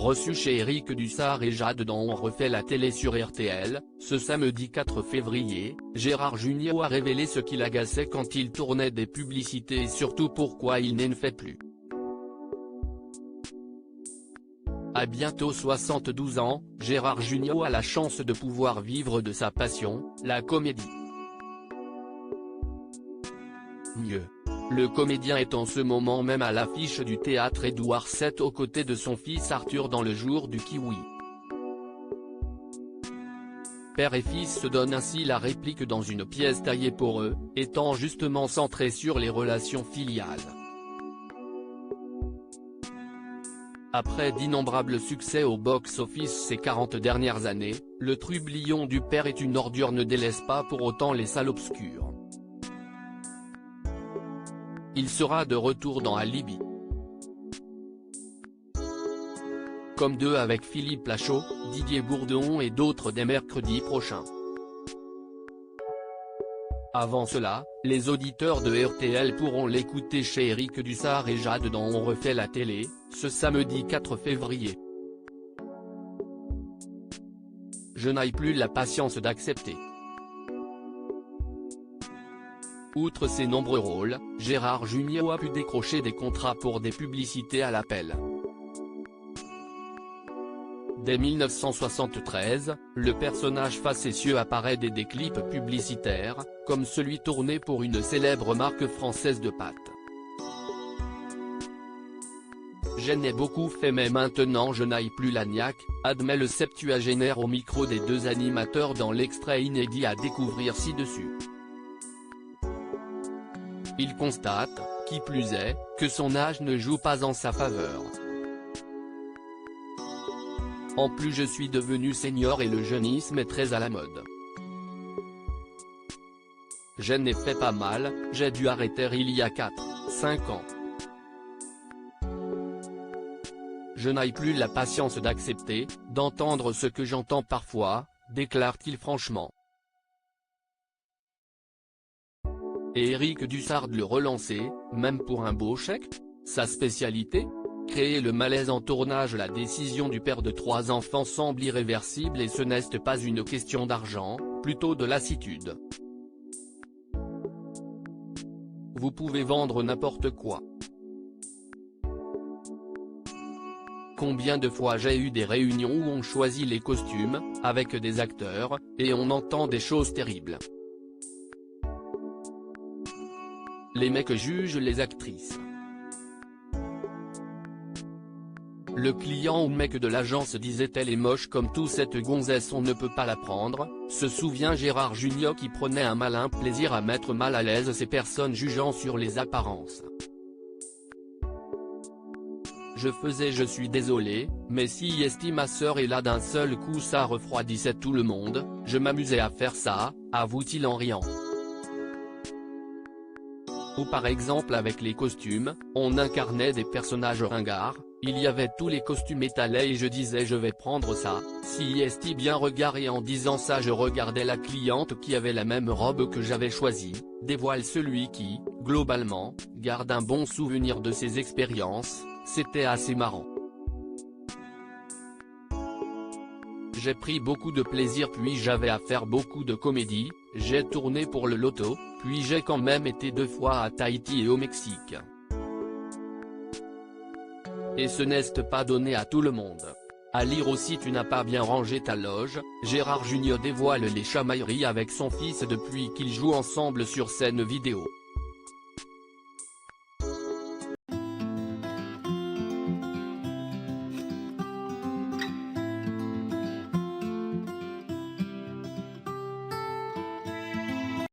reçu chez Éric Dussart et Jade dans On refait la télé sur RTL, ce samedi 4 février, Gérard Jugnot a révélé ce qui l'agaçait quand il tournait des publicités et surtout pourquoi il n'en fait plus. À bientôt 72 ans, Gérard Jugnot a la chance de pouvoir vivre de sa passion, la comédie. Mieux. Le comédien est en ce moment même à l'affiche du théâtre Édouard VII aux côtés de son fils Arthur dans Le Jour du Kiwi. Père et fils se donnent ainsi la réplique dans une pièce taillée pour eux, étant justement centrée sur les relations filiales. Après d'innombrables succès au box-office ces 40 dernières années, le trublion du père est une ordure ne délaisse pas pour autant les salles obscures. Il sera de retour dans Alibi. Comme 2 avec Philippe Lachaud, Didier Bourdon et d'autres dès mercredi prochain. Avant cela, les auditeurs de RTL pourront l'écouter chez Éric Dussart et Jade dans On refait la télé, ce samedi 4 février. Je n'ai plus la patience d'accepter. Outre ses nombreux rôles, Gérard Jugnot a pu décrocher des contrats pour des publicités à l'appel. Dès 1973, le personnage facétieux apparaît dans des clips publicitaires, comme celui tourné pour une célèbre marque française de pâtes. J'en ai beaucoup fait mais maintenant je n'ai plus la niaque, admet le septuagénaire au micro des 2 animateurs dans l'extrait inédit à découvrir ci-dessus. Il constate, qui plus est, que son âge ne joue pas en sa faveur. En plus je suis devenu senior et le jeunisme est très à la mode. J'en ai fait pas mal, j'ai dû arrêter il y a 4-5 ans. Je n'ai plus la patience d'accepter, d'entendre ce que j'entends parfois, déclare-t-il franchement. Et Éric Dussart de le relancer, même pour un beau chèque? Sa spécialité? Créer le malaise en tournage. La décision du père de 3 enfants semble irréversible et ce n'est pas une question d'argent, plutôt de lassitude. Vous pouvez vendre n'importe quoi. Combien de fois j'ai eu des réunions où on choisit les costumes, avec des acteurs, et on entend des choses terribles. Les mecs jugent les actrices. Le client ou mec de l'agence disait elle est moche comme tout, cette gonzesse on ne peut pas la prendre, se souvient Gérard Jugnot qui prenait un malin plaisir à mettre mal à l'aise ces personnes jugeant sur les apparences. Je suis désolé, mais si ma sœur est là d'un seul coup ça refroidissait tout le monde, je m'amusais à faire ça, avoue-t-il en riant. Ou par exemple avec les costumes, on incarnait des personnages ringards, il y avait tous les costumes étalés et je disais je vais prendre ça, si bien regard et en disant ça je regardais la cliente qui avait la même robe que j'avais choisie, dévoile celui qui, globalement, garde un bon souvenir de ses expériences, c'était assez marrant. J'ai pris beaucoup de plaisir puis j'avais à faire beaucoup de comédie, j'ai tourné pour le loto, puis j'ai quand même été 2 fois à Tahiti et au Mexique. Et ce n'est pas donné à tout le monde. À lire aussi Tu n'as pas bien rangé ta loge, Gérard Jugnot dévoile les chamailleries avec son fils depuis qu'ils jouent ensemble sur scène vidéo.